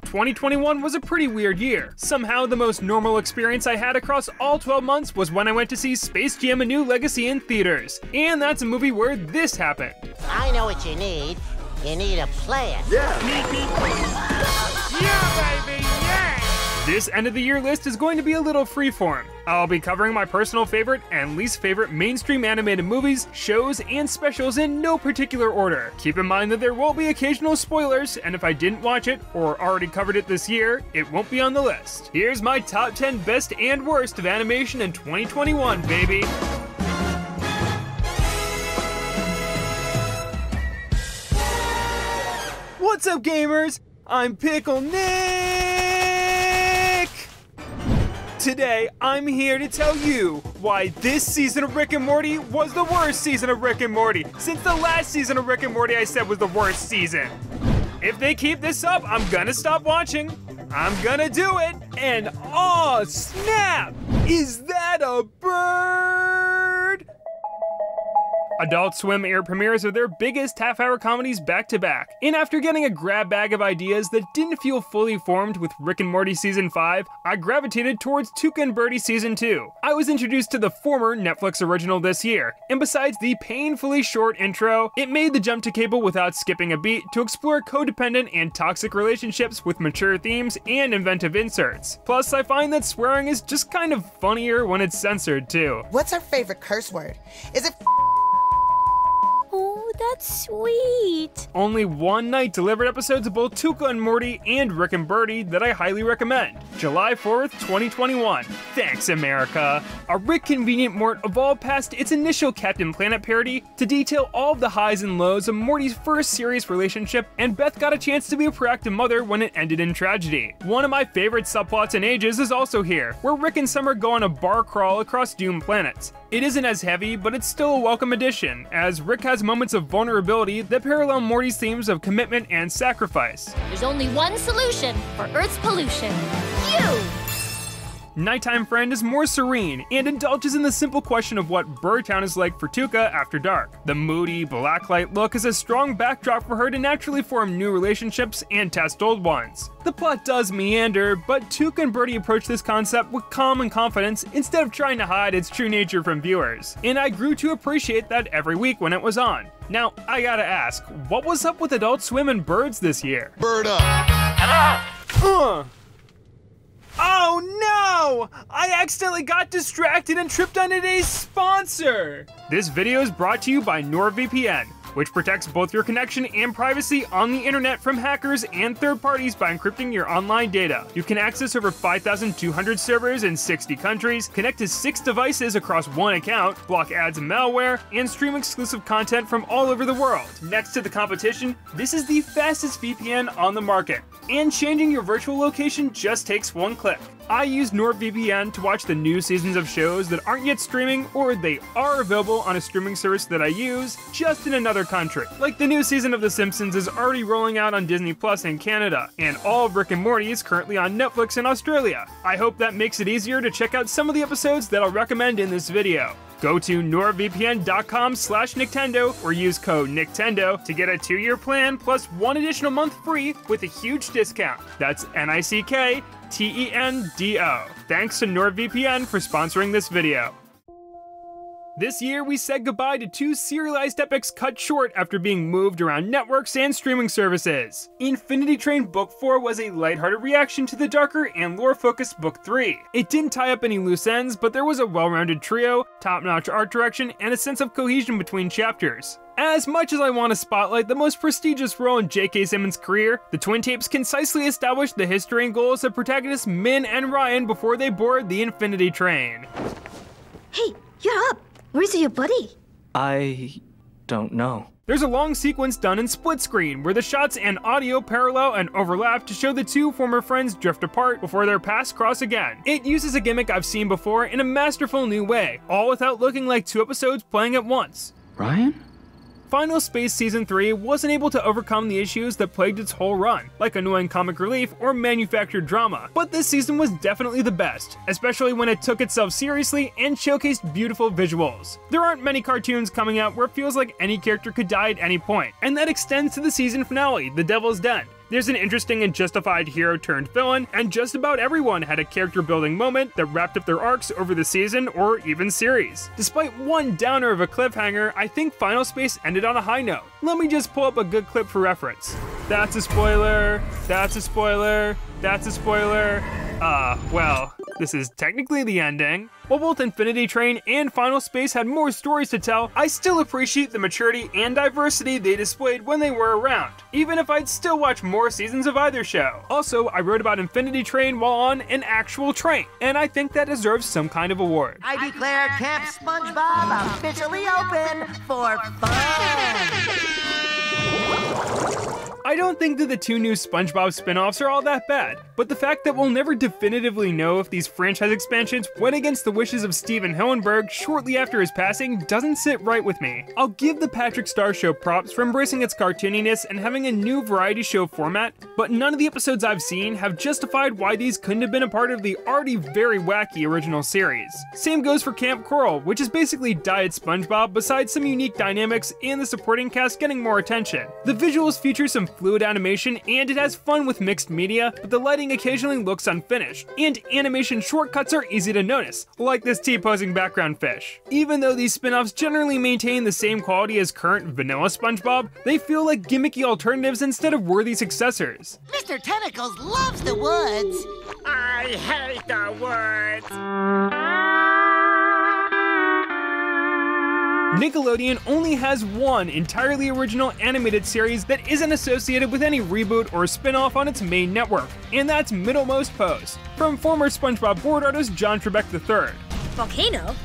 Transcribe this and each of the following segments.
2021 was a pretty weird year. Somehow the most normal experience I had across all 12 months was when I went to see Space Jam: A New Legacy in theaters. And that's a movie where this happened. I know what you need. You need a plan. Yeah! Yeah, baby, yeah! This end of the year list is going to be a little freeform. I'll be covering my personal favorite and least favorite mainstream animated movies, shows, and specials in no particular order. Keep in mind that there will be occasional spoilers, and if I didn't watch it or already covered it this year, it won't be on the list. Here's my top 10 best and worst of animation in 2021, baby. What's up, gamers? I'm Pickle Nick! Today, I'm here to tell you why this season of Rick and Morty was the worst season of Rick and Morty, since the last season of Rick and Morty I said was the worst season. If they keep this up, I'm gonna stop watching. I'm gonna do it, and oh snap! Is that a bird? Adult Swim air premieres of their biggest half-hour comedies back-to-back, and after getting a grab bag of ideas that didn't feel fully formed with Rick and Morty Season 5, I gravitated towards Tuca and Birdie Season 2. I was introduced to the former Netflix original this year, and besides the painfully short intro, it made the jump to cable without skipping a beat to explore codependent and toxic relationships with mature themes and inventive inserts. Plus, I find that swearing is just kind of funnier when it's censored too. What's our favorite curse word? Is it Oh, that's sweet. Only one night delivered episodes of both Tuca and Morty and Rick and Birdie that I highly recommend. July 4th, 2021. Thanks, America. A Rick Convenient Mort evolved past its initial Captain Planet parody to detail all of the highs and lows of Morty's first serious relationship, and Beth got a chance to be a proactive mother when it ended in tragedy. One of my favorite subplots in ages is also here, where Rick and Summer go on a bar crawl across doomed planets. It isn't as heavy, but it's still a welcome addition, as Rick has moments of vulnerability that parallel Morty's themes of commitment and sacrifice. There's only one solution for Earth's pollution. You! Nighttime Friend is more serene and indulges in the simple question of what Birdtown is like for Tuca after dark. The moody, blacklight look is a strong backdrop for her to naturally form new relationships and test old ones. The plot does meander, but Tuca and Birdie approach this concept with calm and confidence instead of trying to hide its true nature from viewers, and I grew to appreciate that every week when it was on. Now, I gotta ask, what was up with Adult Swim and birds this year? Bird up! Oh no! I accidentally got distracted and tripped on today's sponsor! This video is brought to you by NordVPN, which protects both your connection and privacy on the internet from hackers and third parties by encrypting your online data. You can access over 5,200 servers in 60 countries, connect to 6 devices across one account, block ads and malware, and stream exclusive content from all over the world. Next to the competition, this is the fastest VPN on the market, and changing your virtual location just takes one click. I use NordVPN to watch the new seasons of shows that aren't yet streaming, or they are available on a streaming service that I use, just in another country. Like the new season of The Simpsons is already rolling out on Disney Plus in Canada, and all of Rick and Morty is currently on Netflix in Australia. I hope that makes it easier to check out some of the episodes that I'll recommend in this video. Go to nordvpn.com/Nicktendo or use code NICKTENDO to get a 2-year plan plus 1 additional month free with a huge discount. That's NICKTENDO. Thanks to NordVPN for sponsoring this video. This year, we said goodbye to 2 serialized epics cut short after being moved around networks and streaming services. Infinity Train Book 4 was a lighthearted reaction to the darker and lore-focused Book 3. It didn't tie up any loose ends, but there was a well-rounded trio, top-notch art direction, and a sense of cohesion between chapters. As much as I want to spotlight the most prestigious role in J.K. Simmons' career, the twin tapes concisely established the history and goals of protagonists Min and Ryan before they board the Infinity Train. Hey, you're up! Where's your buddy? I don't know. There's a long sequence done in split screen, where the shots and audio parallel and overlap to show the 2 former friends drift apart before their paths cross again. It uses a gimmick I've seen before in a masterful new way, all without looking like 2 episodes playing at once. Ryan? Final Space Season 3 wasn't able to overcome the issues that plagued its whole run, like annoying comic relief or manufactured drama, but this season was definitely the best, especially when it took itself seriously and showcased beautiful visuals. There aren't many cartoons coming out where it feels like any character could die at any point, and that extends to the season finale, The Devil's Den. There's an interesting and justified hero turned villain, and just about everyone had a character building moment that wrapped up their arcs over the season or even series. Despite one downer of a cliffhanger, I think Final Space ended on a high note. Let me just pull up a good clip for reference. That's a spoiler, that's a spoiler, that's a spoiler. Well, this is technically the ending. While both Infinity Train and Final Space had more stories to tell, I still appreciate the maturity and diversity they displayed when they were around, even if I'd still watch more seasons of either show. Also, I wrote about Infinity Train while on an actual train, and I think that deserves some kind of award. I declare Camp SpongeBob officially open for fun. I don't think that the two new SpongeBob spin-offs are all that bad, but the fact that we'll never definitively know if these franchise expansions went against the wishes of Steven Hillenburg shortly after his passing doesn't sit right with me. I'll give the Patrick Star Show props for embracing its cartooniness and having a new variety show format, but none of the episodes I've seen have justified why these couldn't have been a part of the already very wacky original series. Same goes for Camp Coral, which is basically Diet SpongeBob besides some unique dynamics and the supporting cast getting more attention. The visuals feature some fluid animation and it has fun with mixed media, but the lighting occasionally looks unfinished, and animation shortcuts are easy to notice, like this T-posing background fish. Even though these spin-offs generally maintain the same quality as current vanilla SpongeBob, they feel like gimmicky alternatives instead of worthy successors. Mr. Tentacles loves the woods. I hate the woods. Nickelodeon only has one entirely original animated series that isn't associated with any reboot or spin-off on its main network, and that's Middlemost Post, from former SpongeBob board artist John Trebek III. Volcano?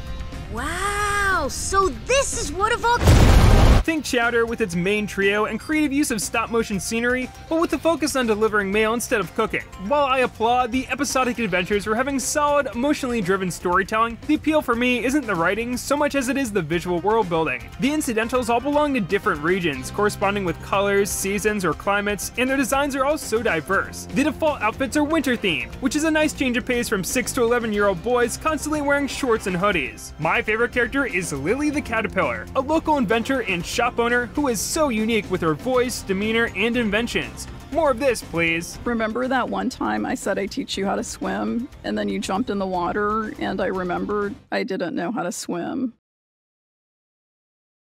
Wow, so this is what a volcano... Think Chowder with its main trio and creative use of stop-motion scenery, but with the focus on delivering mail instead of cooking. While I applaud the episodic adventures for having solid, emotionally driven storytelling, the appeal for me isn't the writing so much as it is the visual world building. The incidentals all belong to different regions, corresponding with colors, seasons, or climates, and their designs are all so diverse. The default outfits are winter-themed, which is a nice change of pace from 6 to 11-year-old boys constantly wearing shorts and hoodies. My favorite character is Lily the Caterpillar, a local inventor and shop owner who is so unique with her voice, demeanor, and inventions. More of this, please. Remember that one time I said I teach you how to swim, and then you jumped in the water, and I remembered I didn't know how to swim.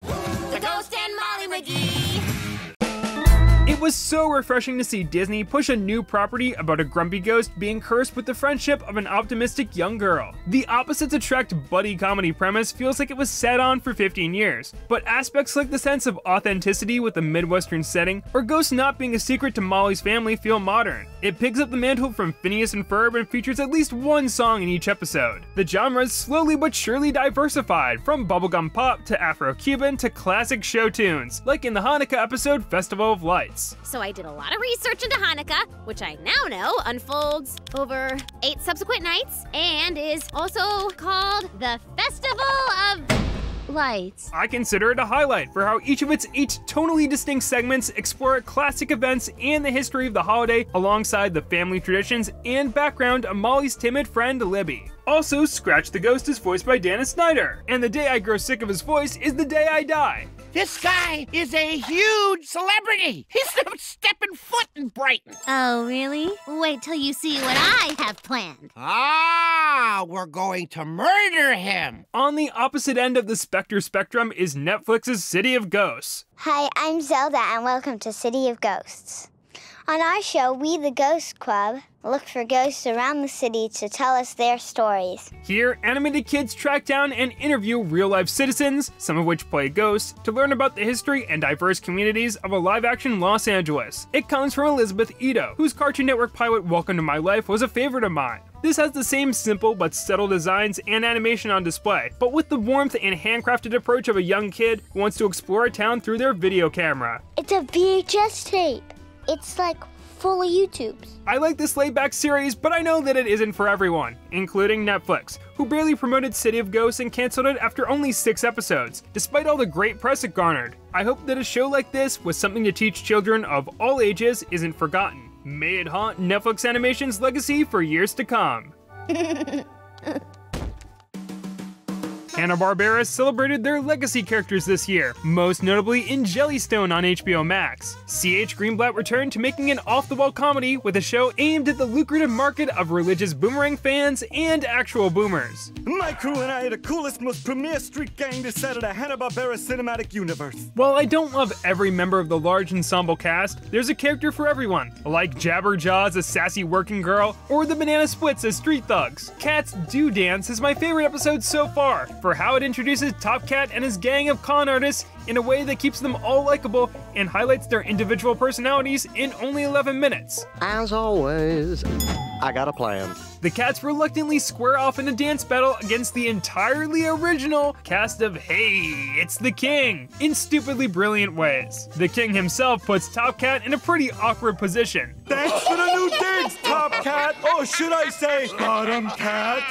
The Ghost and Molly McGee! It was so refreshing to see Disney push a new property about a grumpy ghost being cursed with the friendship of an optimistic young girl. The opposites attract buddy comedy premise feels like it was sat on for 15 years, but aspects like the sense of authenticity with the Midwestern setting, or ghosts not being a secret to Molly's family feel modern. It picks up the mantle from Phineas and Ferb and features at least one song in each episode. The genre's slowly but surely diversified, from bubblegum pop to Afro-Cuban to classic show tunes, like in the Hanukkah episode Festival of Lights. So I did a lot of research into Hanukkah, which I now know unfolds over 8 subsequent nights and is also called the Festival of Lights. I consider it a highlight for how each of its 8 tonally distinct segments explore classic events and the history of the holiday alongside the family traditions and background of Molly's timid friend Libby. Also, Scratch the Ghost is voiced by Dana Snyder, and the day I grow sick of his voice is the day I die. This guy is a huge celebrity. He's stepping foot in Brighton. Oh, really? Wait till you see what I have planned. Ah, we're going to murder him. On the opposite end of the Spectre spectrum is Netflix's City of Ghosts. Hi, I'm Zelda, and welcome to City of Ghosts. On our show, we, the Ghost Club, look for ghosts around the city to tell us their stories. Here, animated kids track down and interview real-life citizens, some of which play ghosts, to learn about the history and diverse communities of a live-action Los Angeles. It comes from Elizabeth Ito, whose Cartoon Network pilot Welcome to My Life was a favorite of mine. This has the same simple but subtle designs and animation on display, but with the warmth and handcrafted approach of a young kid who wants to explore a town through their video camera. It's a VHS tape. It's like full of YouTubes. I like this laid-back series, but I know that it isn't for everyone, including Netflix, who barely promoted City of Ghosts and canceled it after only 6 episodes, despite all the great press it garnered. I hope that a show like this, with something to teach children of all ages, isn't forgotten. May it haunt Netflix Animation's legacy for years to come. Hanna-Barbera celebrated their legacy characters this year, most notably in Jellystone on HBO Max. C.H. Greenblatt returned to making an off-the-wall comedy with a show aimed at the lucrative market of religious Boomerang fans and actual boomers. My crew and I are the coolest, most premier street gang this side of the Hanna-Barbera cinematic universe. While I don't love every member of the large ensemble cast, there's a character for everyone, like Jabberjaw as a sassy working girl, or the Banana Splits as street thugs. Cats Do Dance is my favorite episode so far, for how it introduces Top Cat and his gang of con artists in a way that keeps them all likable and highlights their individual personalities in only 11 minutes. As always, I got a plan. The Cats reluctantly square off in a dance battle against the entirely original cast of Hey, It's the King in stupidly brilliant ways. The King himself puts Top Cat in a pretty awkward position. Thanks for the new digs, Top Cat! Or should I say, Bottom Cat?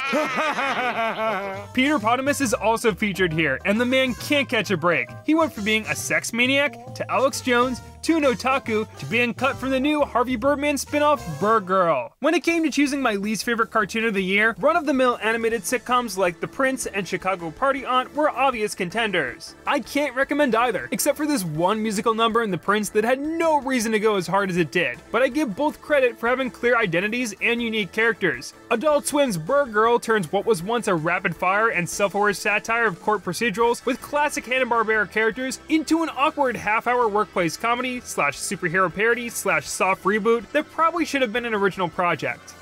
Peter Potamus is also featured here, and the man can't catch a break. He went from being a sex maniac to Alex Jones to an otaku to being cut from the new Harvey Birdman spin-off Bird Girl. When it came to choosing my least favorite cartoon of the year, run-of-the-mill animated sitcoms like The Prince and Chicago Party Aunt were obvious contenders. I can't recommend either, except for this one musical number in The Prince that had no reason to go as hard as it did, but I give both credit for having clear identities and unique characters. Adult Swim's Bird Girl turns what was once a rapid-fire and self-aware satire of court procedurals with classic Hanna-Barbera characters into an awkward half-hour workplace comedy / superhero parody / soft reboot that probably should have been an original project.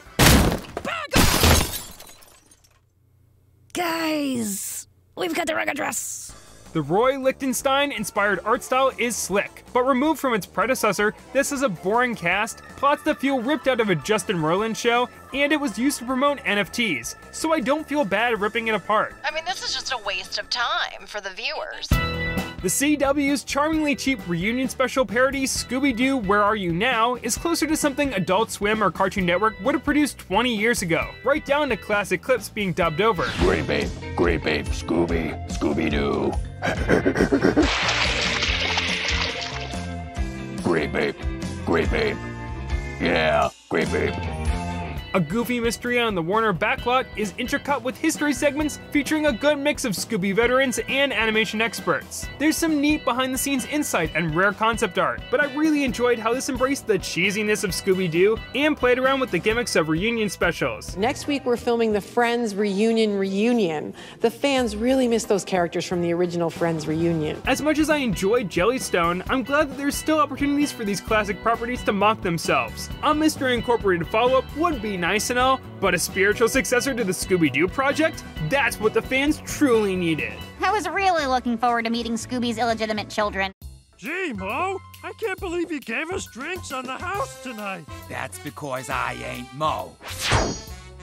Guys, we've got the wrong address. The Roy Lichtenstein-inspired art style is slick, but removed from its predecessor, this is a boring cast, plots that feel ripped out of a Justin Roiland show, and it was used to promote NFTs, so I don't feel bad ripping it apart. I mean, this is just a waste of time for the viewers. The CW's charmingly cheap reunion special parody Scooby-Doo Where Are You Now is closer to something Adult Swim or Cartoon Network would have produced 20 years ago, right down to classic clips being dubbed over. Great babe, Scooby, Scooby-Doo. Great babe, yeah, great babe. A goofy mystery on the Warner backlot is intercut with history segments featuring a good mix of Scooby veterans and animation experts. There's some neat behind-the-scenes insight and rare concept art, but I really enjoyed how this embraced the cheesiness of Scooby-Doo and played around with the gimmicks of reunion specials. Next week we're filming the Friends Reunion. The fans really miss those characters from the original Friends reunion. As much as I enjoyed Jellystone, I'm glad that there's still opportunities for these classic properties to mock themselves. A Mystery Incorporated follow-up would be nice and all, but a spiritual successor to the Scooby-Doo project? That's what the fans truly needed. I was really looking forward to meeting Scooby's illegitimate children. Gee, Mo, I can't believe you gave us drinks on the house tonight. That's because I ain't Mo.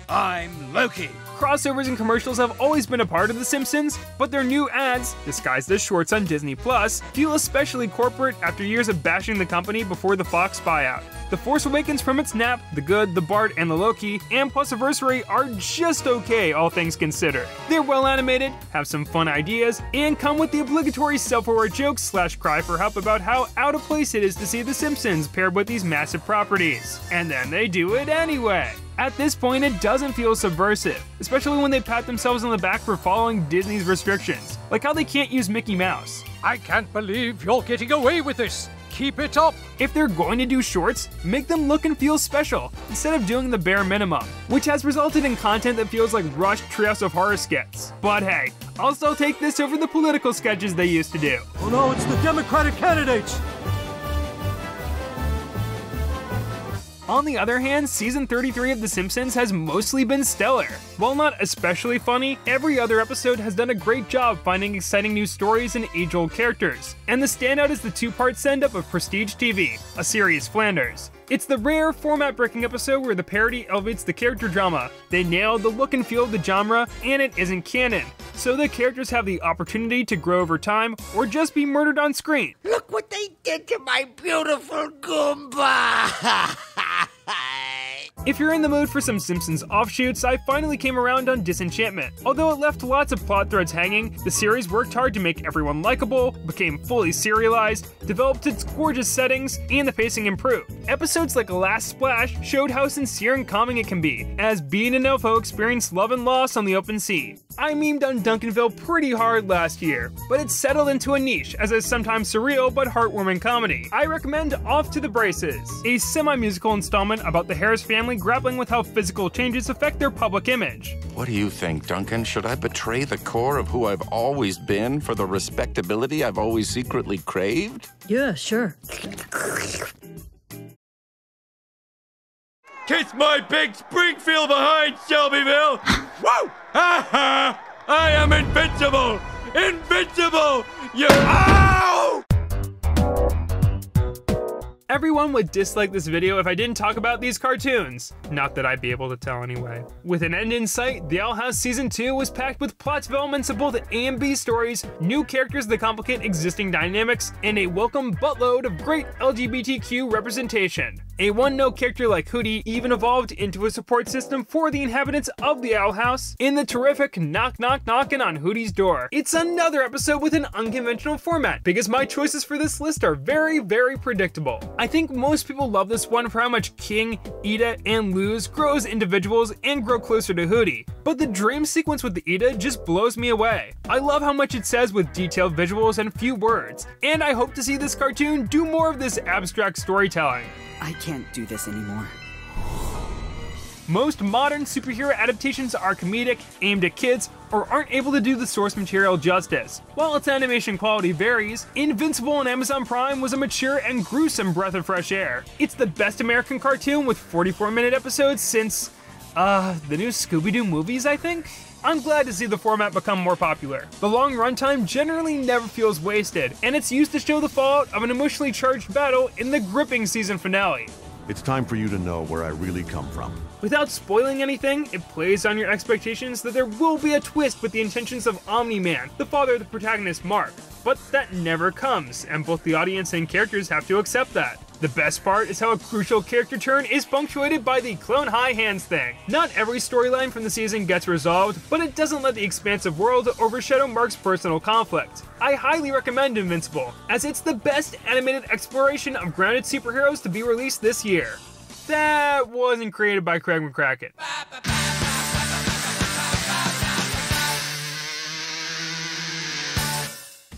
I'm Loki. Crossovers and commercials have always been a part of The Simpsons, but their new ads, disguised as shorts on Disney+, feel especially corporate after years of bashing the company before the Fox buyout. The Force Awakens from its nap, The Good, The Bart, and The Loki, and Plusiversary are just okay, all things considered. They're well animated, have some fun ideas, and come with the obligatory self-aware jokes / cry for help about how out of place it is to see The Simpsons paired with these massive properties. And then they do it anyway. At this point, it doesn't feel subversive, especially when they pat themselves on the back for following Disney's restrictions, like how they can't use Mickey Mouse. I can't believe you're getting away with this. Keep it up. If they're going to do shorts, make them look and feel special, instead of doing the bare minimum, which has resulted in content that feels like rushed Treehouse of Horror skits. But hey, I'll still take this over the political sketches they used to do. Oh no, it's the Democratic candidates. On the other hand, season 33 of The Simpsons has mostly been stellar. While not especially funny, every other episode has done a great job finding exciting new stories and age-old characters. And the standout is the two-part send-up of Prestige TV, A Serious Flanders. It's the rare format-breaking episode where the parody elevates the character drama. They nailed the look and feel of the genre, and it isn't canon. So the characters have the opportunity to grow over time, or just be murdered on screen. Look what they did to my beautiful Goomba! If you're in the mood for some Simpsons offshoots, I finally came around on Disenchantment. Although it left lots of plot threads hanging, the series worked hard to make everyone likable, became fully serialized, developed its gorgeous settings, and the pacing improved. Episodes like Last Splash showed how sincere and calming it can be, as Bean and Elfo experienced love and loss on the open sea. I memed on Duncanville pretty hard last year, but it's settled into a niche as a sometimes surreal but heartwarming comedy. I recommend Off to the Braces, a semi-musical installment about the Harris family grappling with how physical changes affect their public image. What do you think, Duncan? Should I betray the core of who I've always been for the respectability I've always secretly craved? Yeah, sure. Kiss my big Springfield behind, Shelbyville! Woo! Ha ha! I am invincible! Invincible! You— Ow! Everyone would dislike this video if I didn't talk about these cartoons. Not that I'd be able to tell anyway. With an end in sight, The Owl House Season 2 was packed with plot developments of both A and B stories, new characters that complicate existing dynamics, and a welcome buttload of great LGBTQ representation. A one-note character like Hootie even evolved into a support system for the inhabitants of the Owl House in the terrific Knock Knock Knockin' on Hootie's Door. It's another episode with an unconventional format, because my choices for this list are very, very predictable. I think most people love this one for how much King, Ida, and Luz grow as individuals and grow closer to Hootie. But the dream sequence with Ida just blows me away. I love how much it says with detailed visuals and few words, and I hope to see this cartoon do more of this abstract storytelling. I can't do this anymore. Most modern superhero adaptations are comedic, aimed at kids, or aren't able to do the source material justice. While its animation quality varies, Invincible on Amazon Prime was a mature and gruesome breath of fresh air. It's the best American cartoon with 44-minute episodes since, the new Scooby-Doo movies, I think? I'm glad to see the format become more popular. The long runtime generally never feels wasted, and it's used to show the fallout of an emotionally charged battle in the gripping season finale. It's time for you to know where I really come from. Without spoiling anything, it plays on your expectations that there will be a twist with the intentions of Omni-Man, the father of the protagonist Mark. But that never comes, and both the audience and characters have to accept that. The best part is how a crucial character turn is punctuated by the clone high hands thing. Not every storyline from the season gets resolved, but it doesn't let the expansive world overshadow Mark's personal conflict. I highly recommend Invincible, as it's the best animated exploration of grounded superheroes to be released this year. That wasn't created by Craig McCracken.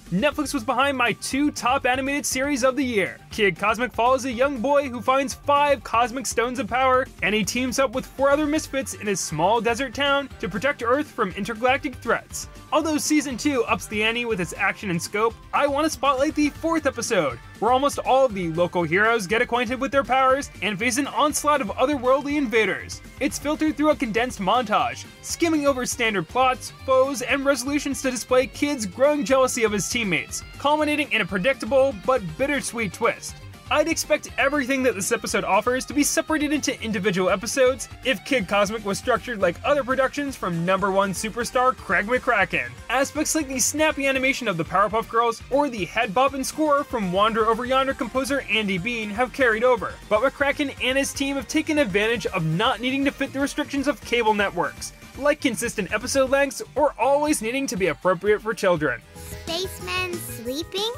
Netflix was behind my 2 top animated series of the year. Kid Cosmic follows a young boy who finds 5 cosmic stones of power, and he teams up with 4 other misfits in his small desert town to protect Earth from intergalactic threats. Although Season 2 ups the ante with its action and scope, I want to spotlight the 4th episode, where almost all of the local heroes get acquainted with their powers and face an onslaught of otherworldly invaders. It's filtered through a condensed montage, skimming over standard plots, foes, and resolutions to display Kid's growing jealousy of his teammates, culminating in a predictable but bittersweet twist. I'd expect everything that this episode offers to be separated into individual episodes if Kid Cosmic was structured like other productions from #1 superstar Craig McCracken. Aspects like the snappy animation of the Powerpuff Girls or the head-bopping score from Wander Over Yonder composer Andy Bean have carried over, but McCracken and his team have taken advantage of not needing to fit the restrictions of cable networks, like consistent episode lengths or always needing to be appropriate for children. Spacemen sleeping?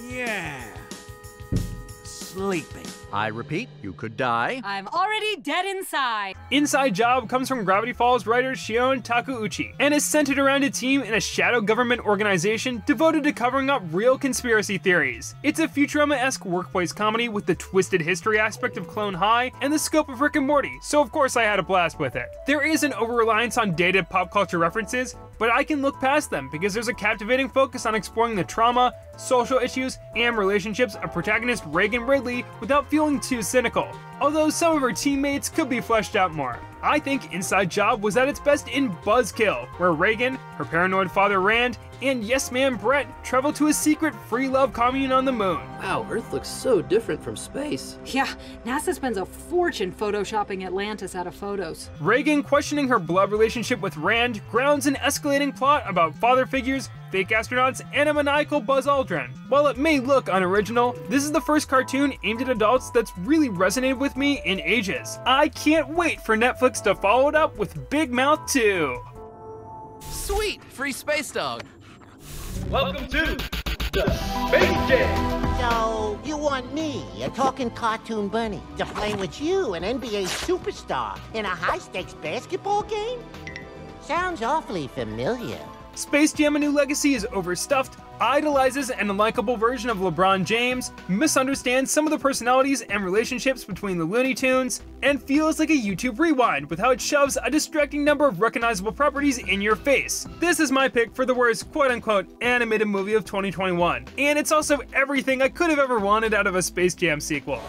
Yeah. Sleeping. I repeat, you could die. I'm already dead inside. Inside Job comes from Gravity Falls writer Shion Takeuchi and is centered around a team in a shadow government organization devoted to covering up real conspiracy theories. It's a Futurama-esque workplace comedy with the twisted history aspect of Clone High and the scope of Rick and Morty, so of course I had a blast with it. There is an over-reliance on dated pop culture references, but I can look past them because there's a captivating focus on exploring the trauma, social issues, and relationships of protagonist Reagan Ridley without feeling too cynical, although some of her teammates could be fleshed out more. I think Inside Job was at its best in Buzzkill, where Reagan, her paranoid father Rand, and yes man Brett travel to a secret free love commune on the moon. Wow, Earth looks so different from space. Yeah, NASA spends a fortune photoshopping Atlantis out of photos. Reagan questioning her blood relationship with Rand grounds an escalating plot about father figures, fake astronauts, and a maniacal Buzz Aldrin. While it may look unoriginal, this is the first cartoon aimed at adults that's really resonated with me in ages. I can't wait for Netflix to follow it up with Big Mouth 2. Sweet, free space dog. Welcome to the Space Jam. So, you want me, a talking cartoon bunny, to play with you, an NBA superstar, in a high-stakes basketball game? Sounds awfully familiar. Space Jam: A New Legacy is overstuffed, idolizes an unlikable version of LeBron James, misunderstands some of the personalities and relationships between the Looney Tunes, and feels like a YouTube rewind with how it shoves a distracting number of recognizable properties in your face. This is my pick for the worst quote-unquote animated movie of 2021, and it's also everything I could have ever wanted out of a Space Jam sequel.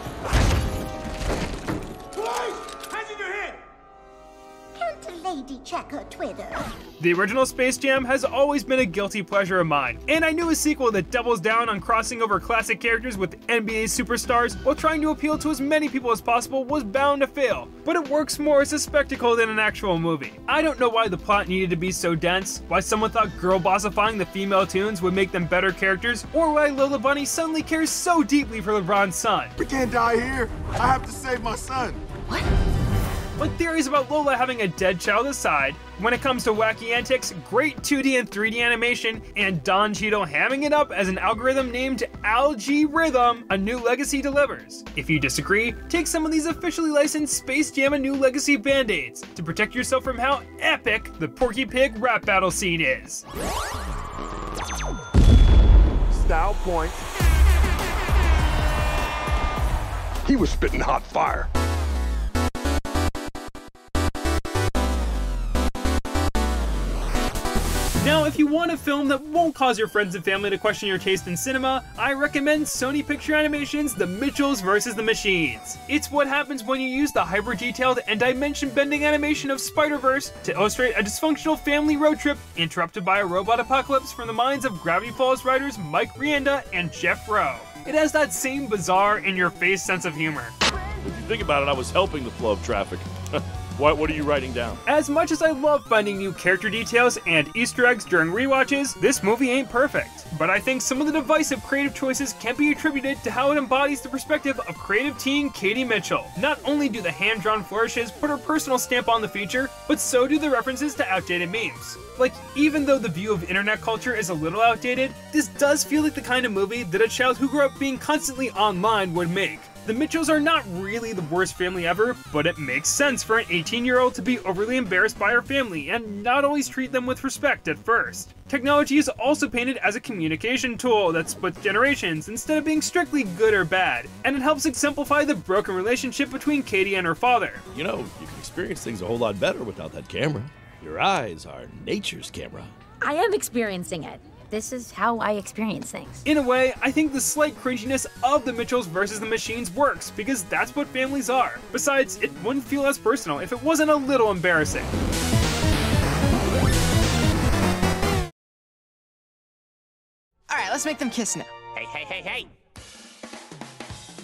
Lady check her Twitter. The original Space Jam has always been a guilty pleasure of mine, and I knew a sequel that doubles down on crossing over classic characters with NBA superstars while trying to appeal to as many people as possible was bound to fail, but it works more as a spectacle than an actual movie. I don't know why the plot needed to be so dense, why someone thought girl bossifying the female tunes would make them better characters, or why Lola Bunny suddenly cares so deeply for LeBron's son. We can't die here. I have to save my son. But theories about Lola having a dead child aside, when it comes to wacky antics, great 2D and 3D animation, and Don Cheadle hamming it up as an algorithm named Algae Rhythm, A New Legacy delivers. If you disagree, take some of these officially licensed Space Jam: A New Legacy band-aids to protect yourself from how epic the Porky Pig rap battle scene is. Style point. He was spitting hot fire. Now, if you want a film that won't cause your friends and family to question your taste in cinema, I recommend Sony Picture Animation's The Mitchells vs. the Machines. It's what happens when you use the hyper-detailed and dimension-bending animation of Spider-Verse to illustrate a dysfunctional family road trip interrupted by a robot apocalypse from the minds of Gravity Falls writers Mike Rianda and Jeff Rowe. It has that same bizarre, in-your-face sense of humor. If you think about it, I was helping the flow of traffic. What are you writing down? As much as I love finding new character details and Easter eggs during rewatches, this movie ain't perfect. But I think some of the divisive creative choices can be attributed to how it embodies the perspective of creative teen Katie Mitchell. Not only do the hand-drawn flourishes put her personal stamp on the feature, but so do the references to outdated memes. Like, even though the view of internet culture is a little outdated, this does feel like the kind of movie that a child who grew up being constantly online would make. The Mitchells are not really the worst family ever, but it makes sense for an 18-year-old to be overly embarrassed by her family and not always treat them with respect at first. Technology is also painted as a communication tool that splits generations instead of being strictly good or bad, and it helps exemplify the broken relationship between Katie and her father. You know, you can experience things a whole lot better without that camera. Your eyes are nature's camera. I am experiencing it. This is how I experience things. In a way, I think the slight cringiness of the Mitchells versus the Machines works, because that's what families are. Besides, it wouldn't feel as personal if it wasn't a little embarrassing. Alright, let's make them kiss now. Hey.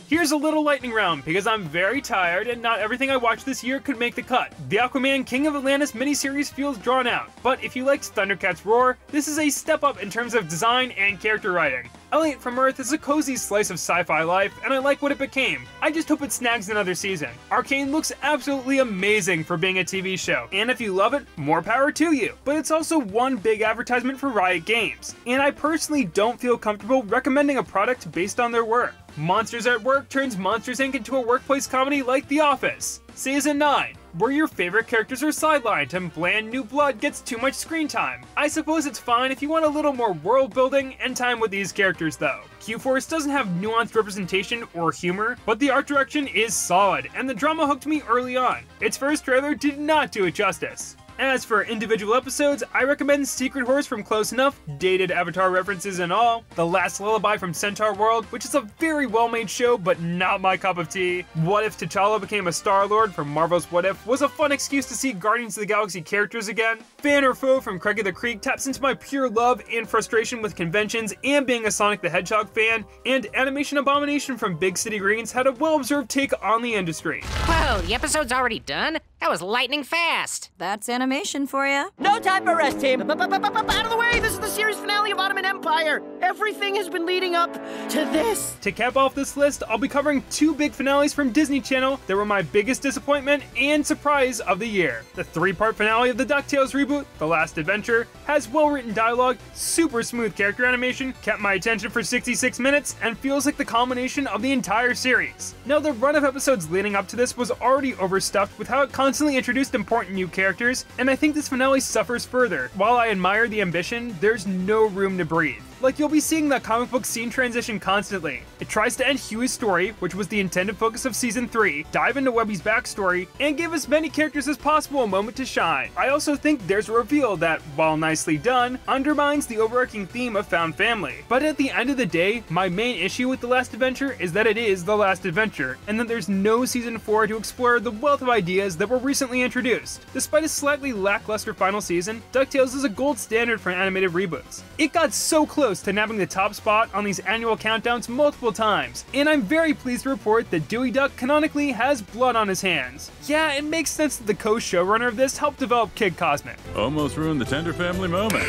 Here's a little lightning round, because I'm very tired and not everything I watched this year could make the cut. The Aquaman King of Atlantis miniseries feels drawn out, but if you liked Thundercats Roar, this is a step up in terms of design and character writing. Elliot from Earth is a cozy slice of sci-fi life, and I like what it became. I just hope it snags another season. Arcane looks absolutely amazing for being a TV show, and if you love it, more power to you. But it's also one big advertisement for Riot Games, and I personally don't feel comfortable recommending a product based on their work. Monsters at Work turns Monsters Inc. into a workplace comedy like The Office. Season 9, where your favorite characters are sidelined and bland new blood gets too much screen time. I suppose it's fine if you want a little more world building and time with these characters though. Q-Force doesn't have nuanced representation or humor, but the art direction is solid, and the drama hooked me early on. Its first trailer did not do it justice. As for individual episodes, I recommend Secret Horse from Close Enough, dated Avatar references and all, The Last Lullaby from Centaur World, which is a very well-made show but not my cup of tea, What If T'Challa Became a Star-Lord from Marvel's What If was a fun excuse to see Guardians of the Galaxy characters again, Fan or Foe from Craig of the Creek taps into my pure love and frustration with conventions and being a Sonic the Hedgehog fan, and Animation Abomination from Big City Greens had a well-observed take on the industry. Whoa, the episode's already done? That was lightning fast. That's animation for you. No time for rest, team. Out of the way! This is the series finale of Ottoman Empire. Everything has been leading up to this. To cap off this list, I'll be covering 2 big finales from Disney Channel that were my biggest disappointment and surprise of the year. The 3-part finale of the Ducktales reboot, The Last Adventure, has well-written dialogue, super smooth character animation, kept my attention for 66 minutes, and feels like the culmination of the entire series. Now, the run of episodes leading up to this was already overstuffed with how it constantly introduced important new characters, and I think this finale suffers further. While I admire the ambition, there's no room to breathe. Like, you'll be seeing that comic book scene transition constantly. It tries to end Huey's story, which was the intended focus of Season 3, dive into Webby's backstory, and give as many characters as possible a moment to shine. I also think there's a reveal that, while nicely done, undermines the overarching theme of found family. But at the end of the day, my main issue with The Last Adventure is that it is The Last Adventure, and that there's no Season 4 to explore the wealth of ideas that were recently introduced. Despite a slightly lackluster final season, DuckTales is a gold standard for animated reboots. It got so close to nabbing the top spot on these annual countdowns multiple times, and I'm very pleased to report that Dewey Duck canonically has blood on his hands. Yeah, it makes sense that the co-showrunner of this helped develop Kid Cosmic. Almost ruined the tender family moment.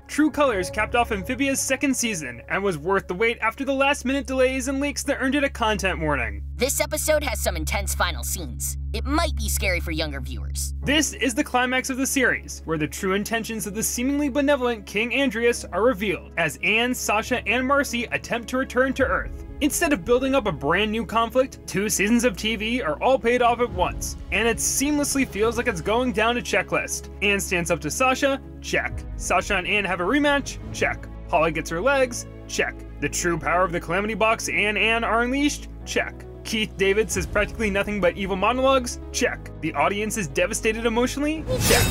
True Colors capped off Amphibia's 2nd season, and was worth the wait after the last-minute delays and leaks that earned it a content warning. This episode has some intense final scenes. It might be scary for younger viewers. This is the climax of the series, where the true intentions of the seemingly benevolent King Andrias are revealed, as Anne, Sasha, and Marcy attempt to return to Earth. Instead of building up a brand new conflict, 2 seasons of TV are all paid off at once, and it seamlessly feels like it's going down a checklist. Anne stands up to Sasha, check. Sasha and Anne have a rematch, check. Holly gets her legs, check. The true power of the Calamity Box and Anne are unleashed, check. Keith David says practically nothing but evil monologues, check. The audience is devastated emotionally, check.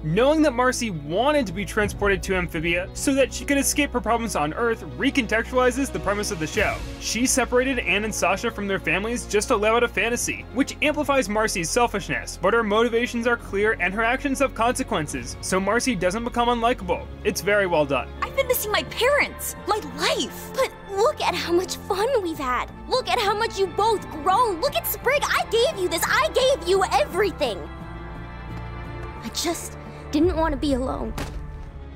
Knowing that Marcy wanted to be transported to Amphibia so that she could escape her problems on Earth recontextualizes the premise of the show. She separated Anne and Sasha from their families just to live out a fantasy, which amplifies Marcy's selfishness, but her motivations are clear and her actions have consequences, so Marcy doesn't become unlikable. It's very well done. I've been missing my parents, my life. But look at how much fun we've had. Look at how much you've both grown. Look at Sprig, I gave you this. I gave you everything. I just didn't want to be alone.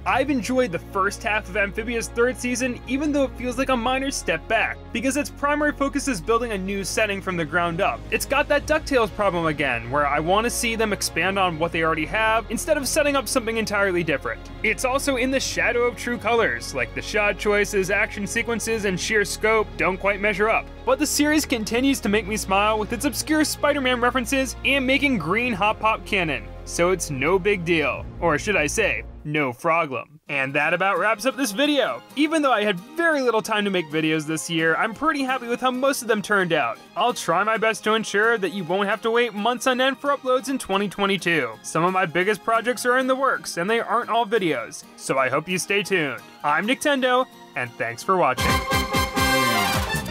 I've enjoyed the first half of Amphibia's 3rd season, even though it feels like a minor step back, because its primary focus is building a new setting from the ground up. It's got that DuckTales problem again, where I want to see them expand on what they already have, instead of setting up something entirely different. It's also in the shadow of True Colors, like the shot choices, action sequences, and sheer scope don't quite measure up. But the series continues to make me smile with its obscure Spider-Man references and making green Hot Pop canon, so it's no big deal. Or should I say, no problem. And that about wraps up this video. Even though I had very little time to make videos this year, I'm pretty happy with how most of them turned out. I'll try my best to ensure that you won't have to wait months on end for uploads in 2022. Some of my biggest projects are in the works, and they aren't all videos, so I hope you stay tuned. I'm Nintendo, and thanks for watching.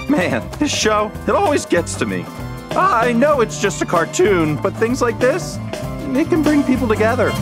Man, this show, it always gets to me. I know it's just a cartoon, but things like this, it can bring people together.